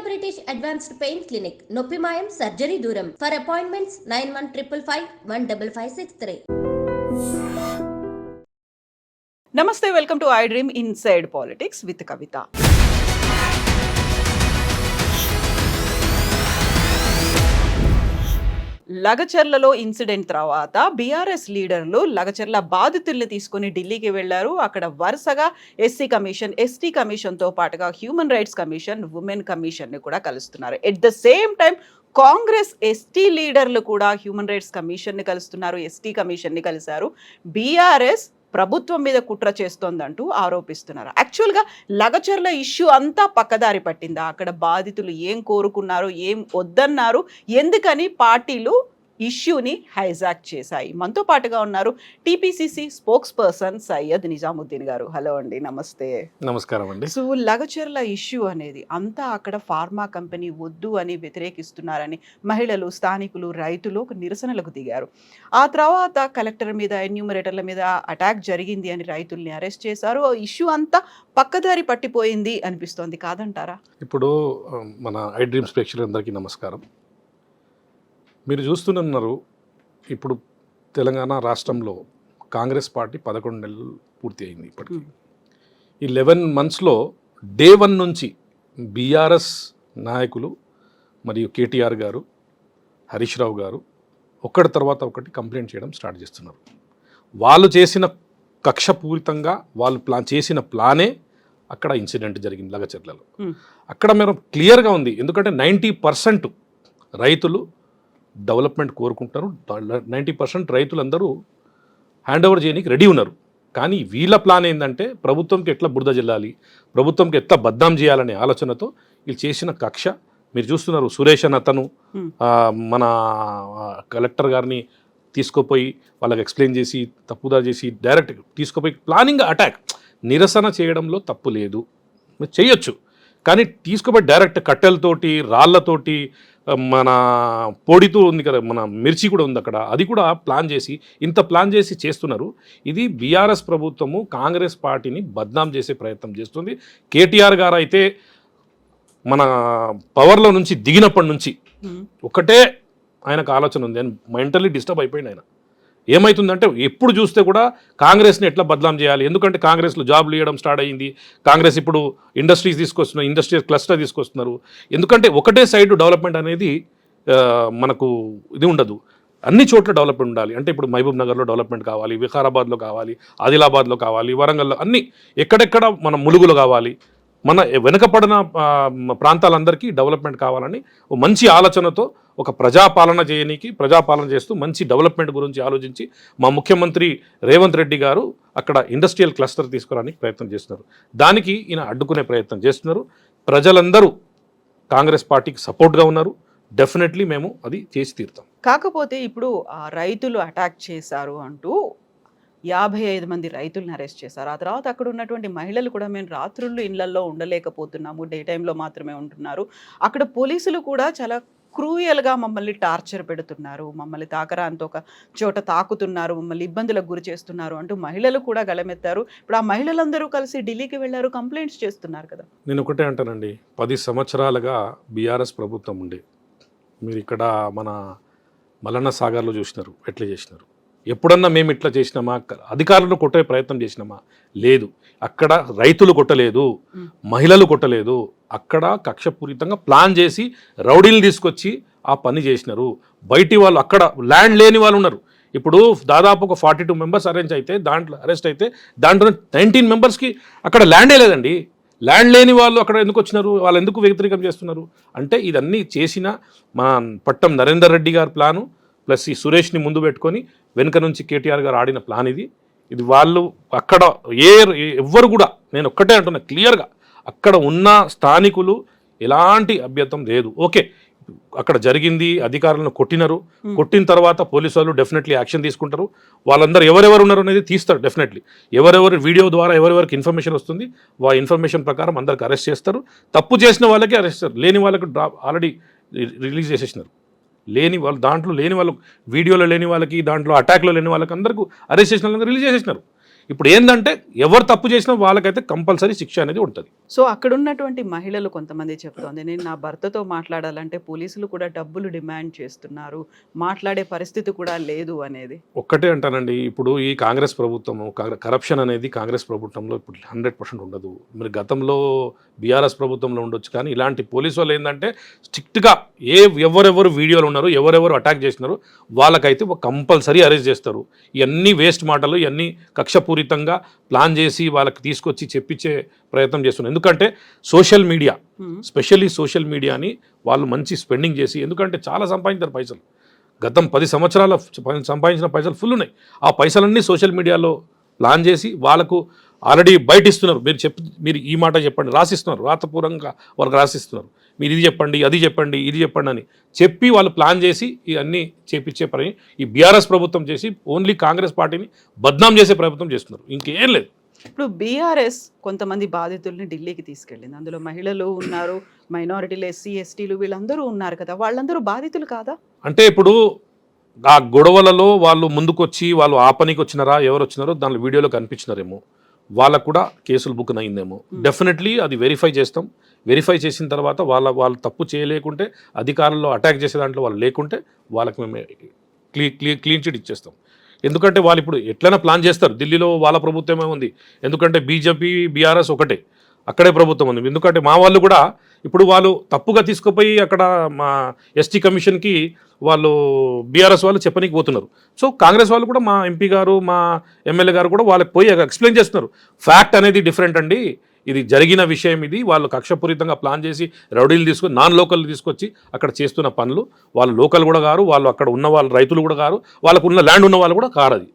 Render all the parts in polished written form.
British Advanced Pain Clinic, నొప్పి మాయం surgery దూరం. For appointments 9155515563. నమస్తే, welcome to I dream inside politics with Kavitha. లగచర్లలో ఇన్సిడెంట్ తర్వాత బీఆర్ఎస్ లీడర్లు లగచర్ల బాధితుల్ని తీసుకుని ఢిల్లీకి వెళ్లారు. అక్కడ వరుసగా ఎస్సీ కమిషన్, ఎస్టీ కమిషన్తో పాటుగా హ్యూమన్ రైట్స్ కమిషన్, ఉమెన్ కమిషన్ని కూడా కలుస్తున్నారు. At the same time Congress ST లీడర్లు కూడా హ్యూమన్ రైట్స్ కమిషన్ని కలుస్తున్నారు, ఎస్టీ కమిషన్ని కలిశారు. బీఆర్ఎస్ ప్రభుత్వం మీద కుట్ర చేస్తోందంటూ ఆరోపిస్తున్నారు. యాక్చువల్గా లగచర్ల ఇష్యూ అంతా పక్కదారి పట్టిందా? అక్కడ బాధితులు ఏం కోరుకున్నారు, ఏం వద్దన్నారు, ఎందుకని పార్టీలు ఇష్యూని హైజాక్ చేశాయి? మనతో పాటుగా ఉన్నారు TPCC spokes person Syed Nizamuddin గారు. హలో అండి, నమస్తే. నమస్కారం అండి. సో లగచర్ల ఇష్యూ అనేది అంతా అక్కడ ఫార్మా కంపెనీ వద్దు అని వ్యతిరేకిస్తున్నారని మహిళలు, స్థానికులు, రైతులు ఒక నిరసనలకు దిగారు. ఆ తర్వాత కలెక్టర్ మీద, ఎన్యూమరేటర్ల మీద అటాక్ జరిగింది అని రైతుల్ని అరెస్ట్ చేశారు. ఇష్యూ అంతా పక్కదారి పట్టిపోయింది అనిపిస్తోంది, కాదంటారా? ఇప్పుడు మన ఐ డ్రీమ్స్ ప్రేక్షకులందరికీ నమస్కారం. మీరు చూస్తున్నారు, ఇప్పుడు తెలంగాణ రాష్ట్రంలో కాంగ్రెస్ పార్టీ 11 నెలలు పూర్తి అయింది. ఇప్పటికి ఈ 11 monthsలో డే 1 నుంచి బీఆర్ఎస్ నాయకులు మరియు కేటీఆర్ గారు, హరీష్ రావు గారు ఒకటి తర్వాత ఒకటి కంప్లైంట్ చేయడం స్టార్ట్ చేస్తున్నారు. వాళ్ళు చేసిన కక్షపూరితంగా వాళ్ళు చేసిన ప్లానే అక్కడ ఇన్సిడెంట్ జరిగింది లగచర్లలో. అక్కడ మీరు క్లియర్గా ఉంది, ఎందుకంటే 90% రైతులు డెవలప్మెంట్ కోరుకుంటున్నారు. 90% రైతులందరూ హ్యాండ్ ఓవర్ చేయడానికి రెడీ ఉన్నారు. కానీ వీళ్ళ ప్లాన్ ఏంటంటే ప్రభుత్వంకి ఎట్లా బురద జల్లాలి, ప్రభుత్వంకి ఎట్లా బద్నాం చేయాలనే ఆలోచనతో వీళ్ళు చేసిన కక్ష మీరు చూస్తున్నారు. సురేష్ అని అతను మన కలెక్టర్ గారిని తీసుకుపోయి వాళ్ళకి ఎక్స్ప్లెయిన్ చేసి తప్పుదా చేసి డైరెక్ట్ తీసుకుపోయి ప్లానింగ్ అటాక్. నిరసన చేయడంలో తప్పు లేదు, మీరు చేయొచ్చు. కానీ తీసుకుపోయి డైరెక్ట్ కట్టెలతోటి, రాళ్లతోటి, మన పొడితో ఉంది కదా, మన మిర్చి కూడా ఉంది అక్కడ, అది కూడా ప్లాన్ చేసి ఇంత ప్లాన్ చేసి చేస్తున్నారు. ఇది బీఆర్ఎస్ ప్రభుత్వము కాంగ్రెస్ పార్టీని బద్నాం చేసే ప్రయత్నం చేస్తుంది. కేటీఆర్ గారు అయితే మన పవర్లో నుంచి దిగినప్పటి నుంచి ఒకటే ఆయనకు ఆలోచన ఉంది. ఆయన మెంటల్లీ డిస్టర్బ్ అయిపోయింది. ఆయన ఏమవుతుందంటే ఎప్పుడు చూస్తే కూడా కాంగ్రెస్ని ఎట్లా బదలాం చేయాలి, ఎందుకంటే కాంగ్రెస్లో జాబ్లు ఇవ్వడం స్టార్ట్ అయ్యింది. కాంగ్రెస్ ఇప్పుడు ఇండస్ట్రీస్ తీసుకొస్తున్నారు, ఇండస్ట్రియల్ క్లస్టర్ తీసుకొస్తున్నారు. ఎందుకంటే ఒకటే సైడ్ డెవలప్మెంట్ అనేది మనకు ఇది ఉండదు, అన్ని చోట్ల డెవలప్మెంట్ ఉండాలి. అంటే ఇప్పుడు మహబూబ్ నగర్లో డెవలప్మెంట్ కావాలి, వికారాబాద్లో కావాలి, ఆదిలాబాద్లో కావాలి, వరంగల్లో, అన్ని ఎక్కడెక్కడ మన ములుగులో కావాలి, మన వెనుకపడిన ప్రాంతాలందరికీ డెవలప్మెంట్ కావాలని మంచి ఆలోచనతో ఒక ప్రజాపాలన చేయడానికి, ప్రజాపాలన చేస్తూ మంచి డెవలప్మెంట్ గురించి ఆలోచించి మా ముఖ్యమంత్రి రేవంత్ రెడ్డి గారు అక్కడ ఇండస్ట్రియల్ క్లస్టర్ తీసుకురావడానికి ప్రయత్నం చేస్తున్నారు. దానికి ఈయన అడ్డుకునే ప్రయత్నం చేస్తున్నారు. ప్రజలందరూ కాంగ్రెస్ పార్టీకి సపోర్ట్గా ఉన్నారు. డెఫినెట్లీ మేము అది చేసి తీరుతాం. కాకపోతే ఇప్పుడు రైతులు అటాక్ చేశారు అంటూ 55 మంది రైతులను అరెస్ట్ చేశారు. ఆ తర్వాత అక్కడ ఉన్నటువంటి మహిళలు కూడా మేము రాత్రుళ్ళు ఇళ్లలో ఉండలేకపోతున్నాము, డే టైంలో మాత్రమే ఉంటున్నారు, అక్కడ పోలీసులు కూడా చాలా క్రూయల్గా మమ్మల్ని టార్చర్ పెడుతున్నారు, మమ్మల్ని తాకరాంతో ఒక చోట తాకుతున్నారు, మమ్మల్ని ఇబ్బందులకు గురి చేస్తున్నారు అంటూ మహిళలు కూడా గళమెత్తారు. ఇప్పుడు ఆ మహిళలందరూ కలిసి ఢిల్లీకి వెళ్ళారు, కంప్లైంట్స్ చేస్తున్నారు కదా. నేను ఒకటే అంటానండి, 10 సంవత్సరాలుగా బీఆర్ఎస్ ప్రభుత్వం ఉండే, మీరు ఇక్కడ మన మల్లన్న సాగర్లో చూసినారు ఎట్లా చేసినారు. ఎప్పుడన్నా మేము ఇట్లా చేసినామా, అధికారులను కొట్టే ప్రయత్నం చేసినామా? లేదు. అక్కడ రైతులు కొట్టలేదు, మహిళలు కొట్టలేదు, అక్కడ కక్షపూరితంగా ప్లాన్ చేసి రౌడీలు తీసుకొచ్చి ఆ పని చేసినారు. బయటి వాళ్ళు, అక్కడ ల్యాండ్ లేని వాళ్ళు ఉన్నారు. ఇప్పుడు దాదాపు ఒక 42 members అరెస్ట్ అయితే దాంట్లో 19 members అక్కడ ల్యాండే లేదండి. ల్యాండ్ లేని వాళ్ళు అక్కడ ఎందుకు వచ్చినారు, వాళ్ళు ఎందుకు వ్యతిరేకం చేస్తున్నారు అంటే ఇదన్నీ చేసిన మా పట్టం నరేందర్ రెడ్డి గారి ప్లాను ప్లస్ ఈ సురేష్ని ముందు పెట్టుకొని వెనుక నుంచి కేటీఆర్ గారు ఆడిన ప్లాన్ ఇది. వాళ్ళు అక్కడ ఎవ్వరు కూడా, నేను ఒక్కటే అంటున్నా క్లియర్గా, అక్కడ ఉన్న స్థానికులు ఎలాంటి అభ్యంతరం లేదు. ఓకే, అక్కడ జరిగింది, అధికారులను కొట్టిన తర్వాత పోలీసు వాళ్ళు డెఫినెట్లీ యాక్షన్ తీసుకుంటారు. వాళ్ళందరూ ఎవరెవరు ఉన్నారు అనేది తీస్తారు. డెఫినెట్లీ ఎవరెవరు వీడియో ద్వారా ఎవరెవరికి ఇన్ఫర్మేషన్ వస్తుంది ఆ ఇన్ఫర్మేషన్ ప్రకారం అందరికి అరెస్ట్ చేస్తారు. తప్పు చేసిన వాళ్ళకి అరెస్ట్ చేస్తారు, లేని వాళ్ళకి ఆల్రెడీ రిలీజ్ చేసేసినారు. లేని వాళ్ళు, దాంట్లో లేని వాళ్ళు, వీడియోలో లేని వాళ్ళకి, దాంట్లో అటాక్లో లేని వాళ్ళకి అందరికీ అరెస్ట్ చేసిన వాళ్ళకి రిలీజ్ చేసేసినారు. ఇప్పుడు ఏంటంటే ఎవరు తప్పు చేసినా వాళ్ళకైతే కంపల్సరీ శిక్ష అనేది ఉంటుంది. సో అక్కడ ఉన్నటువంటి మహిళలు కొంతమంది చెప్తోంది, నేను నా భర్తతో మాట్లాడాలంటే పోలీసులు కూడా డబ్బులు డిమాండ్ చేస్తున్నారు, మాట్లాడే పరిస్థితి కూడా లేదు అనేది. ఒక్కటే అంటానండి, ఇప్పుడు ఈ కాంగ్రెస్ ప్రభుత్వం కరప్షన్ అనేది కాంగ్రెస్ ప్రభుత్వంలో ఇప్పుడు 100% ఉండదు. మీరు గతంలో బీఆర్ఎస్ ప్రభుత్వంలో ఉండొచ్చు, కానీ ఇలాంటి పోలీసు వాళ్ళు ఏంటంటే స్ట్రిక్ట్గా ఎవరెవరు వీడియోలు ఉన్నారు, ఎవరెవరు అటాక్ చేసినారు వాళ్ళకైతే కంపల్సరీ అరెస్ట్ చేస్తారు. ఇవన్నీ వేస్ట్ మాటలు, ఇవన్నీ కక్షపూరితంగా ప్లాన్ చేసి వాళ్ళకి తీసుకొచ్చి చెప్పించే ప్రయత్నం చేస్తున్నారు. ఎందుకంటే సోషల్ మీడియా, స్పెషల్లీ సోషల్ మీడియాని వాళ్ళు మంచి స్పెండింగ్ చేసి, ఎందుకంటే చాలా సంపాదించారు పైసలు. గతం 10 సంవత్సరాల సంపాదించిన పైసలు ఫుల్ ఉన్నాయి. ఆ పైసలన్నీ సోషల్ మీడియాలో ప్లాన్ చేసి వాళ్ళకు ఆల్రెడీ బయట ఇస్తున్నారు. మీరు ఈ మాట చెప్పండి, రాసిస్తున్నారు, రాతపూర్వకంగా వాళ్ళకి రాసిస్తున్నారు. మీరు ఇది చెప్పండి, అది చెప్పండి, ఇది చెప్పండి అని చెప్పి వాళ్ళు ప్లాన్ చేసి ఇవన్నీ చేపించే పని ఈ బీఆర్ఎస్ ప్రభుత్వం చేసి ఓన్లీ కాంగ్రెస్ పార్టీని బద్నాం చేసే ప్రభుత్వం చేస్తున్నారు, ఇంకేం లేదు. ఇప్పుడు బీఆర్ఎస్ కొంతమంది బాధితుల్ని ఢిల్లీకి తీసుకెళ్ళింది. అందులో మహిళలు ఉన్నారు, మైనారిటీలు, ఎస్సీ ఎస్టీలు వీళ్ళందరూ ఉన్నారు కదా, వాళ్ళందరూ బాధితులు కాదా? అంటే ఇప్పుడు ఆ గొడవలలో వాళ్ళు ముందుకొచ్చి వాళ్ళు ఆ పనికి వచ్చినారా, ఎవరు వచ్చినారో దానిలో వీడియోలో కనిపించినారేమో, వాళ్ళకు కూడా కేసులు బుక్ అయిందేమో. డెఫినెట్లీ అది వెరిఫై చేస్తాం. వెరిఫై చేసిన తర్వాత వాళ్ళు తప్పు చేయలేకుంటే, అధికారుల్లో అటాక్ చేసే దాంట్లో వాళ్ళు లేకుంటే వాళ్ళకి మేము క్లీన్ చిట్ ఇచ్చేస్తాం. ఎందుకంటే వాళ్ళు ఇప్పుడు ఎట్లైనా ప్లాన్ చేస్తారు. ఢిల్లీలో వాళ్ళ ప్రభుత్వమే ఉంది, ఎందుకంటే బీజేపీ బీఆర్ఎస్ ఒకటే, అక్కడే ప్రభుత్వం ఉంది. ఎందుకంటే మా వాళ్ళు కూడా ఇప్పుడు వాళ్ళు తప్పుగా తీసుకుపోయి అక్కడ మా ఎస్టీ కమిషన్కి వాళ్ళు బీఆర్ఎస్ వాళ్ళు చెప్పనీకి పోతున్నారు. సో కాంగ్రెస్ వాళ్ళు కూడా, మా ఎంపీ గారు, మా ఎమ్మెల్యే గారు కూడా వాళ్ళకి పోయి ఎక్స్ప్లెయిన్ చేస్తున్నారు. ఫ్యాక్ట్ అనేది డిఫరెంట్ అండి, ఇది జరిగిన విషయం, ఇది వాళ్ళు కక్షపూరితంగా ప్లాన్ చేసి రౌడీలు తీసుకొని నాన్ లోకల్ తీసుకొచ్చి అక్కడ చేస్తున్న పనులు. వాళ్ళు లోకల్ కూడా కారు, వాళ్ళు అక్కడ ఉన్న వాళ్ళు రైతులు కూడా కారు, వాళ్ళకు ఉన్న ల్యాండ్ ఉన్న వాళ్ళు కూడా కారు,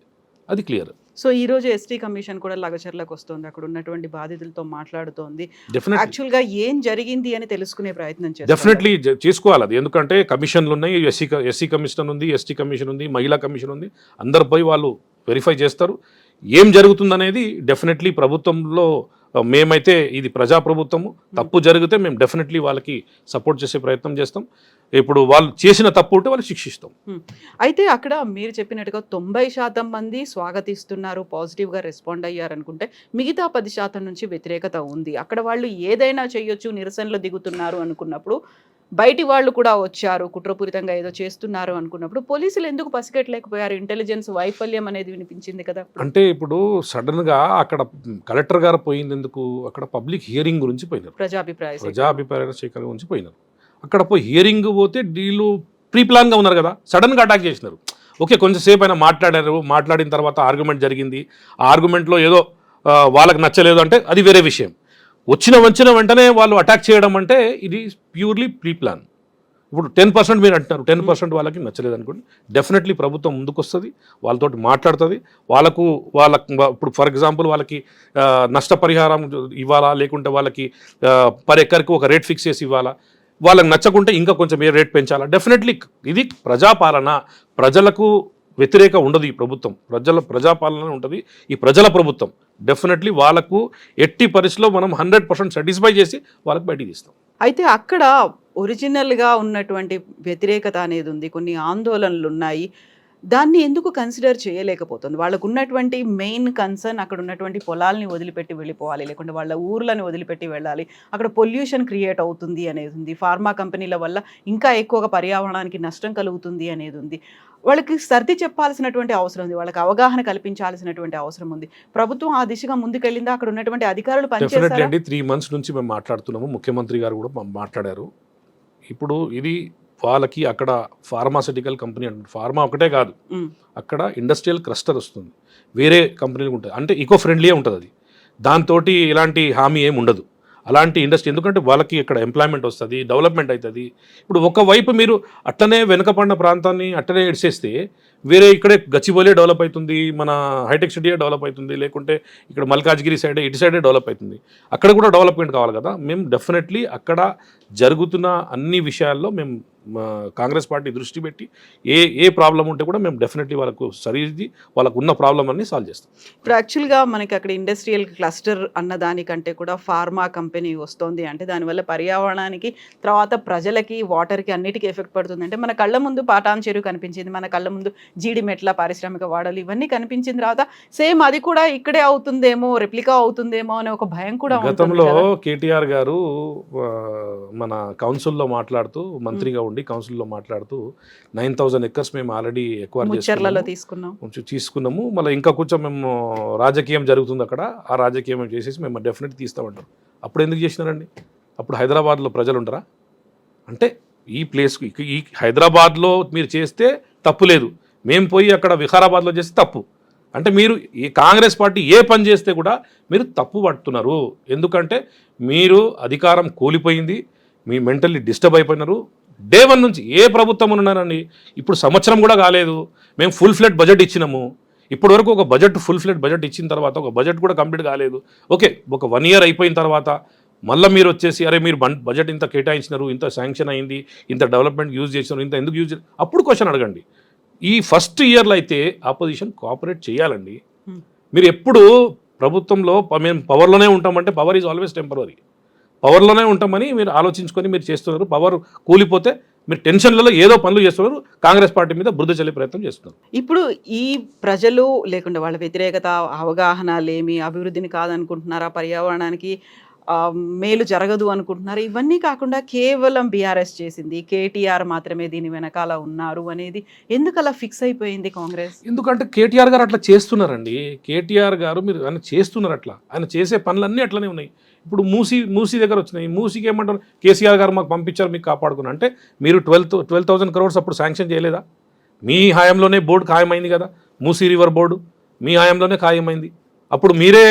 అది క్లియర్. సో ఈ రోజు ఎస్టీ కమిషన్ కూడా లగచర్లకు వస్తుంది, అక్కడ ఉన్నటువంటి బాధితులతో మాట్లాడుతోంది. యాక్చువల్గా ఏం జరిగింది అని తెలుసుకునే ప్రయత్నం చేస్తారు. డెఫినెట్లీ చేసుకోవాలి అది. ఎందుకంటే కమిషన్లు ఉన్నాయి, ఎస్సీ కమిషన్ ఉంది, ఎస్టీ కమిషన్ ఉంది, మహిళా కమిషన్ ఉంది. అందరు పోయి వాళ్ళు వెరిఫై చేస్తారు ఏం జరుగుతుందనేది. డెఫినెట్లీ ప్రభుత్వంలో మేమైతే ఇది ప్రజాప్రభుత్వము, తప్పు జరిగితే మేము డెఫినెట్లీ వాళ్ళకి సపోర్ట్ చేసే ప్రయత్నం చేస్తాం. ఇప్పుడు వాళ్ళు చేసిన తప్పు ఉంటే వాళ్ళు శిక్షిస్తాం. అయితే అక్కడ మీరు చెప్పినట్టుగా 90% మంది స్వాగతిస్తున్నారు, పాజిటివ్గా రెస్పాండ్ అయ్యారు అనుకుంటే, మిగతా 10% నుంచి వ్యతిరేకత ఉంది. అక్కడ వాళ్ళు ఏదైనా చేయొచ్చు, నిరసనలు దిగుతున్నారు అనుకున్నప్పుడు, బయటి వాళ్ళు కూడా వచ్చారు, కుట్రపూరితంగా ఏదో చేస్తున్నారు అనుకున్నప్పుడు పోలీసులు ఎందుకు పసిగట్టలేకపోయారు? ఇంటెలిజెన్స్ వైఫల్యం అనేది వినిపించింది కదా. అంటే ఇప్పుడు సడన్గా అక్కడ కలెక్టర్ గారు పోయింది ఎందుకు? అక్కడ పబ్లిక్ హియరింగ్ గురించి పోయినారు, ప్రజాభిప్రాయ సేకరణ గురించి పోయినారు. అక్కడ పోయి హియరింగ్ పోతే వీళ్ళు ప్రీ ప్లాన్గా ఉన్నారు కదా, సడన్గా అటాక్ చేసినారు. ఓకే, కొంచెంసేపు అయినా మాట్లాడారు, మాట్లాడిన తర్వాత ఆర్గ్యుమెంట్ జరిగింది. ఆ ఆర్గ్యుమెంట్లో ఏదో వాళ్ళకి నచ్చలేదు అంటే అది వేరే విషయం. వచ్చిన వెంటనే వాళ్ళు అటాక్ చేయడం అంటే ఇది ప్యూర్లీ ప్రీ ప్లాన్. ఇప్పుడు 10% మీరు అంటున్నారు, 10% వాళ్ళకి నచ్చలేదు అనుకోండి, డెఫినెట్లీ ప్రభుత్వం ముందుకు వస్తుంది, వాళ్ళతోటి మాట్లాడుతుంది. వాళ్ళకు ఇప్పుడు ఫర్ ఎగ్జాంపుల్ వాళ్ళకి నష్టపరిహారం ఇవ్వాలా, లేకుంటే వాళ్ళకి పర్ ఎకర్కి ఒక రేట్ ఫిక్స్ చేసి ఇవ్వాలా, వాళ్ళకి నచ్చకుంటే ఇంకా కొంచెం ఏ రేట్ పెంచాలా. డెఫినెట్లీ ఇది ప్రజాపాలన, ప్రజలకు వ్యతిరేక ఉండదు ఈ ప్రభుత్వం, ప్రజాపాలన ఉంటుంది ఈ ప్రజల ప్రభుత్వం. డెఫినెట్లీ వాళ్ళకు ఎట్టి పరిస్థితిలో మనం 100% సాటిస్ఫై చేసి వాళ్ళకి బయటికి తీస్తాం. అయితే అక్కడ ఒరిజినల్గా ఉన్నటువంటి వ్యతిరేకత అనేది ఉంది, కొన్ని ఆందోళనలు ఉన్నాయి, దాన్ని ఎందుకు కన్సిడర్ చేయలేకపోతుంది? వాళ్ళకు ఉన్నటువంటి మెయిన్ కన్సర్న్ అక్కడ ఉన్నటువంటి పొలాలని వదిలిపెట్టి వెళ్ళిపోవాలి, లేకుంటే వాళ్ళ ఊర్లను వదిలిపెట్టి వెళ్ళాలి, అక్కడ పొల్యూషన్ క్రియేట్ అవుతుంది అనేది ఉంది, ఫార్మా కంపెనీల వల్ల ఇంకా ఎక్కువగా పర్యావరణానికి నష్టం కలుగుతుంది అనేది ఉంది. వాళ్ళకి సర్ది చెప్పాల్సినటువంటి అవసరం ఉంది, వాళ్ళకి అవగాహన కల్పించాల్సినటువంటి అవసరం ఉంది. ప్రభుత్వం ఆ దిశగా ముందుకెళ్ళిందా? అక్కడ ఉన్నటువంటి అధికారులు పనిచేస్తారా? 3 months నుంచి మేము మాట్లాడుతున్నాము, ముఖ్యమంత్రి గారు కూడా మాట్లాడారు. ఇప్పుడు ఇది వాళ్ళకి అక్కడ ఫార్మాసిటికల్ కంపెనీ అంటారు, ఫార్మా ఒకటే కాదు, అక్కడ ఇండస్ట్రియల్ క్లస్టర్ వస్తుంది, వేరే కంపెనీలు ఉంటుంది, అంటే ఈకో ఫ్రెండ్లీయే ఉంటుంది అది. దాంతో ఎలాంటి హామీ ఏమి ఉండదు అలాంటి ఇండస్ట్రీ, ఎందుకంటే వాళ్ళకి ఇక్కడ ఎంప్లాయ్మెంట్ వస్తుంది, డెవలప్మెంట్ అవుతుంది. ఇప్పుడు ఒకవైపు మీరు అట్లనే వెనుకపడిన ప్రాంతాన్ని అట్లనే ఇడిసేస్తే వేరే ఇక్కడే గచ్చిబౌలి డెవలప్ అవుతుంది, మన హైటెక్ సిటీ డెవలప్ అవుతుంది, లేకుంటే ఇక్కడ మల్కాజ్గిరి సైడే ఇటు సైడే డెవలప్ అవుతుంది. అక్కడ కూడా డెవలప్మెంట్ కావాలి కదా. మేము డెఫినెట్లీ అక్కడ జరుగుతున్న అన్ని విషయాల్లో మేము కాంగ్రెస్ పార్టీ దృష్టి పెట్టి ఏ ప్రాబ్లం ఉంటే కూడా మేము డెఫినెట్లీ వాళ్ళకు సరిది వాళ్ళకు ఉన్న ప్రాబ్లం అన్ని సాల్వ్ చేస్తాం. ఇప్పుడు యాక్చువల్గా మనకి అక్కడ ఇండస్ట్రియల్ క్లస్టర్ అన్న దానికంటే కూడా ఫార్మా కంపెనీ వస్తుంది అంటే దానివల్ల పర్యావరణానికి తర్వాత ప్రజలకి వాటర్కి అన్నిటికీ ఎఫెక్ట్ పడుతుంది. అంటే మన కళ్ళ ముందు పాటాన్ చెరువు కనిపించింది, మన కళ్ళ ముందు జీడిమెట్ల పారిశ్రామిక వాడలు ఇవన్నీ కనిపించిన తర్వాత సేమ్ అది కూడా ఇక్కడే అవుతుందేమో, రెప్లికా అవుతుందేమో అనే ఒక భయం కూడా ఉంటుంది. గతంలో కేటీఆర్ గారు మన కౌన్సిల్లో మాట్లాడుతూ మంత్రిగా ఉండి కౌన్సిల్లో మాట్లాడుతూ 9,000 acres మేము ఆల్రెడీ ఎక్వైర్ తీసుకున్నాము, మళ్ళీ ఇంకా కొంచెం మేము రాజకీయం జరుగుతుంది అక్కడ, ఆ రాజకీయం చేసేసి మేము డెఫినెట్ తీస్తామంటారు. అప్పుడు ఎందుకు చేసినారండి? అప్పుడు హైదరాబాద్లో ప్రజలు ఉండరా? అంటే ఈ ప్లేస్కి ఈ హైదరాబాద్లో మీరు చేస్తే తప్పు లేదు, మేము పోయి అక్కడ వికారాబాద్లో చేస్తే తప్పు. అంటే మీరు ఈ కాంగ్రెస్ పార్టీ ఏ పని చేస్తే కూడా మీరు తప్పు పడుతున్నారు. ఎందుకంటే మీరు అధికారం కోల్పోయింది, మీ మెంటల్లీ డిస్టర్బ్ అయిపోయినారు. డే 1 నుంచి ఏ ప్రభుత్వం ఉన్నారండి, ఇప్పుడు సంవత్సరం కూడా కాలేదు, మేము ఫుల్ ఫ్లెడ్ బడ్జెట్ ఇచ్చినాము. ఇప్పటి వరకు ఒక బడ్జెట్ ఫుల్ ఫ్లెడ్ బడ్జెట్ ఇచ్చిన తర్వాత ఒక బడ్జెట్ కూడా కంప్లీట్ కాలేదు. ఓకే, ఒక 1 year అయిపోయిన తర్వాత మళ్ళీ మీరు వచ్చేసి అరే మీరు బడ్జెట్ ఇంత కేటాయించినారు, ఇంత శాంక్షన్ అయింది, ఇంత డెవలప్మెంట్ యూజ్ చేసినారు, ఇంత ఎందుకు యూజ్ చేయాలి, అప్పుడు క్వశ్చన్ అడగండి. ఈ ఫస్ట్ ఇయర్లో అయితే ఆపోజిషన్ కోఆపరేట్ చేయాలండి. మీరు ఎప్పుడు ప్రభుత్వంలో మేము పవర్లోనే ఉంటామంటే పవర్ ఈజ్ ఆల్వేస్ టెంపరరీ, పవర్లోనే ఉంటామని మీరు ఆలోచించుకొని మీరు చేస్తున్నారు. పవర్ కూలిపోతే మీరు టెన్షన్లలో ఏదో పనులు చేస్తున్నారు, కాంగ్రెస్ పార్టీ మీద బురద చల్లే ప్రయత్నం చేస్తున్నారు. ఇప్పుడు ఈ ప్రజలు లేకుండా వాళ్ళ వ్యతిరేకత అవగాహన లేమి, అభివృద్ధిని కాదనుకుంటున్నారా, పర్యావరణానికి మేలు జరగదు అనుకుంటున్నారు, ఇవన్నీ కాకుండా కేవలం బీఆర్ఎస్ చేసింది, కేటీఆర్ మాత్రమే దీని వెనకాల ఉన్నారు అనేది ఎందుకు అలా ఫిక్స్ అయిపోయింది కాంగ్రెస్? ఎందుకంటే కేటీఆర్ గారు అట్లా చేస్తున్నారండి. కేటీఆర్ గారు మీరు ఆయన చేస్తున్నారు, అట్లా ఆయన చేసే పనులన్నీ అట్లనే ఉన్నాయి. ఇప్పుడు మూసీ దగ్గర వచ్చినాయి, మూసీకి ఏమంటారు, కేసీఆర్ గారు మాకు పంపించారు మీకు కాపాడుకున్నారు అంటే మీరు 12,000 crores అప్పుడు శాంక్షన్ చేయలేదా? మీ హయాంలోనే బోర్డు ఖాయమైంది కదా, మూసీ రివర్ బోర్డు మీ హయాంలోనే ఖాయమైంది. అప్పుడు మీరే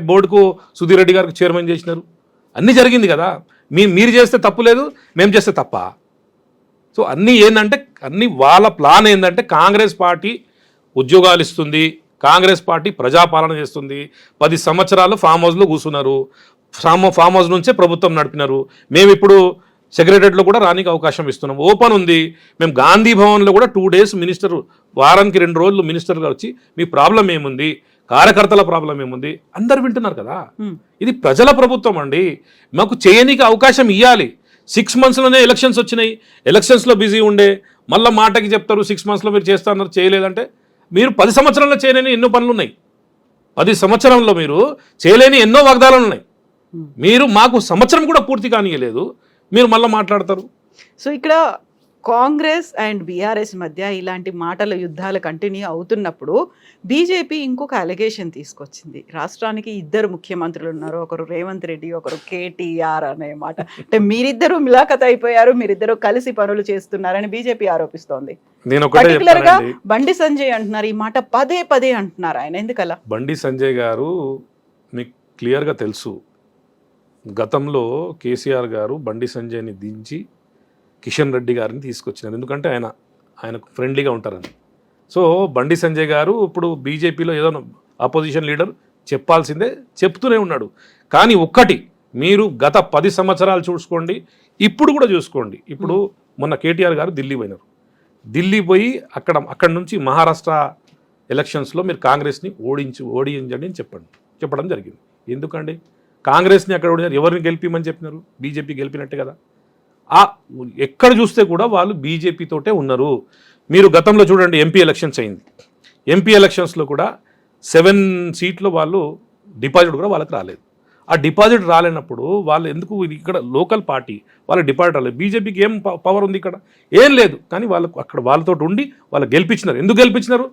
బోర్డుకు సుధీర్ రెడ్డి గారికి చైర్మన్ చేసినారు, అన్నీ జరిగింది కదా. మీరు చేస్తే తప్పు లేదు, మేము చేస్తే తప్ప. సో అన్నీ ఏంటంటే అన్నీ వాళ్ళ ప్లాన్ ఏంటంటే కాంగ్రెస్ పార్టీ ఉద్యోగాలు ఇస్తుంది, కాంగ్రెస్ పార్టీ ప్రజాపాలన చేస్తుంది, 10 సంవత్సరాలు ఫామ్ హౌస్లో కూర్చున్నారు, ఫామ్ హౌస్ నుంచే ప్రభుత్వం నడిపినారు. మేము ఇప్పుడు సెక్రటరియట్లో కూడా రానికి అవకాశం ఇస్తున్నాం, ఓపెన్ ఉంది. మేము గాంధీ భవన్లో కూడా 2 days మినిస్టర్, వారానికి 2 రోజులు మినిస్టర్ గారు వచ్చి మీ ప్రాబ్లం ఏముంది, కార్యకర్తల ప్రాబ్లం ఏముంది అందరు వింటున్నారు కదా. ఇది ప్రజల ప్రభుత్వం అండి, మాకు చేయనీకి అవకాశం ఇవ్వాలి. 6 monthsలోనే ఎలక్షన్స్ వచ్చినాయి, ఎలక్షన్స్లో బిజీ ఉండే మళ్ళీ మాటకి చెప్తారు 6 monthsలో మీరు చేస్తున్నారు, చేయలేదంటే మీరు 10 సంవత్సరాల్లో చేయలేని ఎన్నో పనులు ఉన్నాయి, 10 సంవత్సరంలో మీరు చేయలేని ఎన్నో వాగ్దానాలు ఉన్నాయి. మీరు మాకు సంవత్సరం కూడా పూర్తి కానియలేదు, మీరు మళ్ళీ మాట్లాడతారు. సో ఇక్కడ కాంగ్రెస్ అండ్ బీఆర్ఎస్ మధ్య ఇలాంటి మాటల యుద్ధాలు కంటిన్యూ అవుతున్నప్పుడు బీజేపీ ఇంకొక అలిగేషన్ తీసుకొచ్చింది. రాష్ట్రానికి 2 ముఖ్యమంత్రులు ఉన్నారు, ఒకరు రేవంత్ రెడ్డి, ఒకరు కేటీఆర్ అనే మాట. అంటే మీరిద్దరూ మిలాఖత్ అయిపోయారు, మీరిద్దరూ కలిసి పనులు చేస్తున్నారని బీజేపీ ఆరోపిస్తోంది. పర్టికులర్ గా బండి సంజయ్ అంటున్నారు ఈ మాట, పదే అంటున్నారు ఆయన. ఎందుకలా? బండి సంజయ్ గారు మీకు క్లియర్గా తెలుసు, గతంలో కేసీఆర్ గారు బండి సంజయ్ని దించి కిషన్ రెడ్డి గారిని తీసుకొచ్చినారు, ఎందుకంటే ఆయనకు ఫ్రెండ్లీగా ఉంటారని. సో బండి సంజయ్ గారు ఇప్పుడు బీజేపీలో ఏదో అపోజిషన్ లీడర్ చెప్పాల్సిందే చెప్తూనే ఉన్నాడు. కానీ ఒక్కటి మీరు గత 10 సంవత్సరాలు చూసుకోండి, ఇప్పుడు కూడా చూసుకోండి. ఇప్పుడు మొన్న కేటీఆర్ గారు ఢిల్లీ పోయినారు, ఢిల్లీ పోయి అక్కడ నుంచి మహారాష్ట్ర ఎలక్షన్స్లో మీరు కాంగ్రెస్ని ఓడించండి అని చెప్పడం జరిగింది. ఎందుకండి కాంగ్రెస్ని అక్కడ ఓడినారు, ఎవరిని గెలిపిమని చెప్పినారు? బీజేపీ గెలిపినట్టే కదా. ఎక్కడ చూస్తే కూడా వాళ్ళు బీజేపీతోటే ఉన్నారు. మీరు గతంలో చూడండి, ఎంపీ ఎలక్షన్స్ అయింది, ఎంపీ ఎలక్షన్స్లో కూడా 7 seats వాళ్ళు డిపాజిట్ కూడా వాళ్ళకి రాలేదు. ఆ డిపాజిట్ రాలేనప్పుడు వాళ్ళు ఎందుకు, ఇక్కడ లోకల్ పార్టీ వాళ్ళ డిపాజిట్ రాలేదు, బీజేపీకి ఏం పవర్ ఉంది ఇక్కడ? ఏం లేదు. కానీ వాళ్ళకు అక్కడ వాళ్ళతో ఉండి వాళ్ళు గెలిపించినారు. ఎందుకు గెలిపించినారు?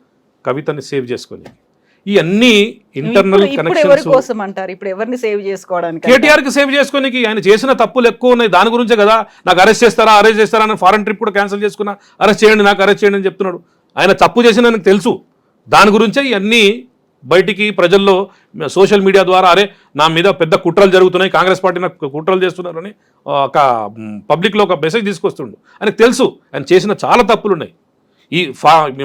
కవితని సేవ్ చేసుకొని. ఈ అన్ని ఇంటర్నల్ కనెక్షన్స్ కోసం అంటారు. ఇప్పుడు ఎవరిని సేవ్ చేసుకోవడానికి? కేటీఆర్కి సేవ్ చేసుకోనికి. ఆయన చేసిన తప్పులు ఎక్కువ ఉన్నాయి, దాని గురించే కదా నాకు అరెస్ట్ చేస్తారా అని ఫారెన్ ట్రిప్ కూడా క్యాన్సిల్ చేసుకున్నా, అరెస్ట్ చేయండి అని చెప్తున్నాడు. ఆయన తప్పు చేసిన నాకు తెలుసు, దాని గురించే ఇవన్నీ బయటికి ప్రజల్లో సోషల్ మీడియా ద్వారా అరే నా మీద పెద్ద కుట్రలు జరుగుతున్నాయి, కాంగ్రెస్ పార్టీ నాకు కుట్రలు చేస్తున్నారని ఒక పబ్లిక్లో ఒక మెసేజ్ తీసుకొస్తుండు. ఆయనకు తెలుసు ఆయన చేసిన చాలా తప్పులు ఉన్నాయి.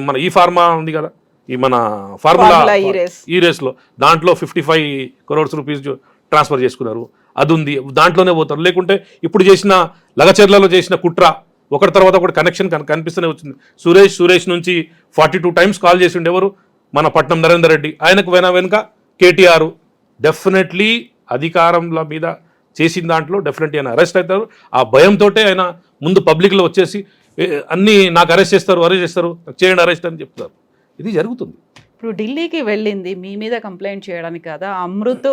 మన ఈ ఫార్మా ఉంది కదా, ఈ మన ఫార్ములా ఈ రేస్లో దాంట్లో 55 crores rupees ట్రాన్స్ఫర్ చేసుకున్నారు, అది ఉంది, దాంట్లోనే పోతారు. లేకుంటే ఇప్పుడు చేసిన లగచర్లలో చేసిన కుట్ర ఒకటి తర్వాత ఒకటి కనెక్షన్ కనిపిస్తూనే వచ్చింది. సురేష్ నుంచి 42 టైమ్స్ కాల్ చేసిండు ఎవరు, మన పట్నం నరేందర్ రెడ్డి. ఆయనకు వెనుక కేటీఆర్. డెఫినెట్లీ అధికారంల మీద చేసిన దాంట్లో డెఫినెట్లీ ఆయన అరెస్ట్ అవుతారు. ఆ భయంతో ఆయన ముందు పబ్లిక్లో వచ్చేసి అన్నీ నాకు అరెస్ట్ చేస్తారు చేయండి అరెస్ట్ అని చెప్తారు. ఇది జరుగుతుంది. ఇప్పుడు ఢిల్లీకి వెళ్ళింది మీ మీద కంప్లైంట్ చేయడానికి కదా, అమృత్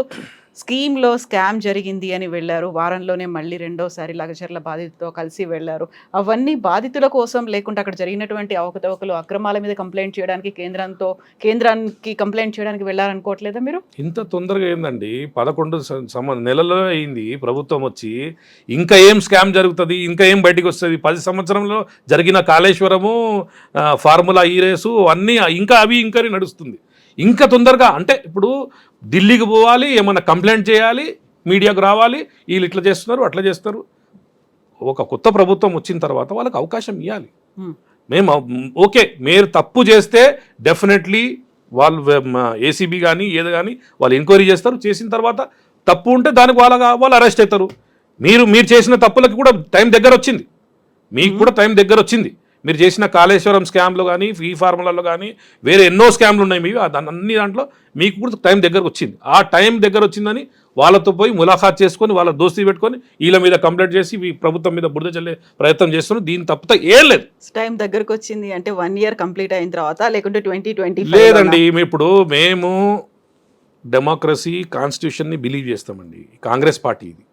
స్కీమ్లో స్కామ్ జరిగింది అని వెళ్ళారు. వారంలోనే మళ్ళీ రెండోసారి లగచర్ల బాధితులతో కలిసి వెళ్ళారు. అవన్నీ బాధితుల కోసం లేకుంటే అక్కడ జరిగినటువంటి అవకతవకలు అక్రమాల మీద కంప్లైంట్ చేయడానికి కేంద్రానికి కంప్లైంట్ చేయడానికి వెళ్ళారనుకోవట్లేదా మీరు? ఇంత తొందరగా ఏందండి, 11 నెలల్లో అయింది ప్రభుత్వం వచ్చి. ఇంకా ఏం స్కామ్ జరుగుతుంది, ఇంకా ఏం బయటికి వస్తుంది? 10 సంవత్సరంలో జరిగిన కాళేశ్వరము, ఫార్ములా ఈ రేసు అన్నీ ఇంకా నడుస్తుంది. ఇంకా తొందరగా అంటే ఇప్పుడు ఢిల్లీకి పోవాలి, ఏమన్నా కంప్లైంట్ చేయాలి, మీడియాకు రావాలి, వీళ్ళు ఇట్లా చేస్తున్నారు అట్లా చేస్తారు. ఒక కొత్త ప్రభుత్వం వచ్చిన తర్వాత వాళ్ళకి అవకాశం ఇవ్వాలి. మేము ఓకే, మీరు తప్పు చేస్తే డెఫినెట్లీ వాళ్ళు ఏసీబీ కానీ ఏదో కానీ వాళ్ళు ఎంక్వైరీ చేస్తారు. చేసిన తర్వాత తప్పు ఉంటే దానికి వాళ్ళు అరెస్ట్ అవుతారు. మీరు చేసిన తప్పులకు కూడా టైం దగ్గర వచ్చింది, మీకు కూడా టైం దగ్గర వచ్చింది. మీరు చేసిన కాళేశ్వరం స్కామ్లో కానీ ఈ ఫార్ములాలో కానీ వేరే ఎన్నో స్కామ్లు ఉన్నాయి మీవి, అన్ని దాంట్లో మీకు కూడా టైం దగ్గరకు వచ్చింది. ఆ టైం దగ్గర వచ్చిందని వాళ్ళతో పోయి ములాఖాత్ చేసుకొని వాళ్ళ దోస్తీ పెట్టుకొని వీళ్ళ మీద కంప్లైంట్ చేసి ఈ ప్రభుత్వం మీద బురద చల్లే ప్రయత్నం చేస్తున్నారు. దీని తప్పితే ఏం లేదు. టైం దగ్గరకు వచ్చింది అంటే 1 year కంప్లీట్ అయిన తర్వాత లేకుంటే 2020 లేదండి. ఇప్పుడు మేము డెమోక్రసీ కాన్స్టిట్యూషన్ని బిలీవ్ చేస్తామండి. కాంగ్రెస్ పార్టీ ఇది.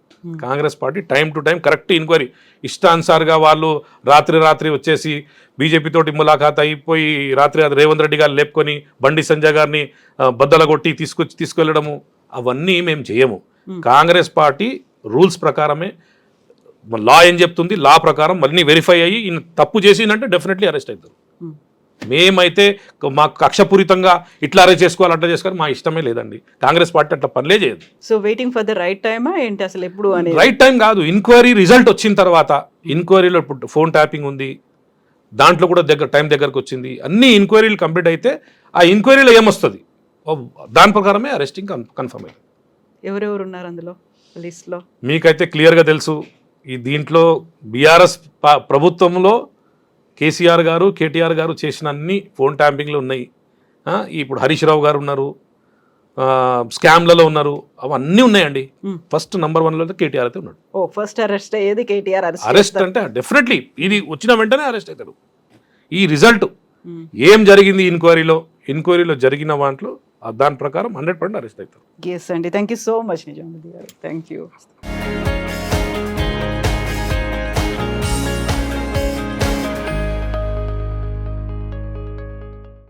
Congress party time to time correct enquiry, ఇష్టానుసారిగా వాళ్ళు రాత్రి వచ్చేసి బీజేపీతోటి ములాఖాత్ అయిపోయి రాత్రి రేవంత్ రెడ్డి గారు లేపుకొని బండి సంజయ్ గారిని బద్దల కొట్టి తీసుకెళ్ళడము అవన్నీ మేము చేయము. కాంగ్రెస్ పార్టీ రూల్స్ ప్రకారమే, లా ఏం చెప్తుంది లా ప్రకారం అన్నీ వెరిఫై అయ్యి తప్పు చేసిందంటే డెఫినెట్లీ అరెస్ట్ అవుతారు. మేమైతే మాకు కక్షపూరితంగా ఇట్లా అరెస్ట్ చేసుకోవాలి అట్లా చేసుకోవాలి మా ఇష్టమే లేదండి. కాంగ్రెస్ పార్టీ అట్లా పనిలే చేయదు. So waiting for the right టైమా ఏంటి అసలు ఎప్పుడు అని? రైట్ టైం కాదు, ఎంక్వైరీ రిజల్ట్ వచ్చిన తర్వాత. ఎంక్వైరీలో ఫోన్ ట్యాపింగ్ ఉంది, దాంట్లో కూడా టైం దగ్గరకు వచ్చింది. అన్ని ఎంక్వైరీలు కంప్లీట్ అయితే ఆ ఎంక్వైరీలో ఏమొస్తుంది దాని ప్రకారమే అరెస్టింగ్ కన్ఫర్మ్ అయింది. ఎవరెవరు ఉన్నారు అందులో లిస్ట్లో? మీకైతే క్లియర్గా తెలుసు. ఈ దీంట్లో బీఆర్ఎస్ ప్రభుత్వంలో కేసీఆర్ గారు కేటీఆర్ గారు చేసిన అన్ని ఫోన్ ట్యాంపింగ్లు ఉన్నాయి. ఇప్పుడు హరీష్ రావు గారు ఉన్నారు, స్కామ్లలో ఉన్నారు, అవన్నీ ఉన్నాయండి. ఫస్ట్ నంబర్ 1లో కేటీఆర్ అయితే ఉన్నాడు. ఫస్ట్ అరెస్ట్ అయ్యేది కేటీఆర్. అరెస్ట్ అంటే డెఫినెట్లీ ఇది వచ్చిన వెంటనే అరెస్ట్ అవుతాడు. ఈ రిజల్ట్ ఏం జరిగింది ఎంక్వైరీలో జరిగిన దాంట్లో దాని ప్రకారం 100% అరెస్ట్ అవుతారు. ఎస్ అండి, thank you so much Nizamuddin garu. Thank you.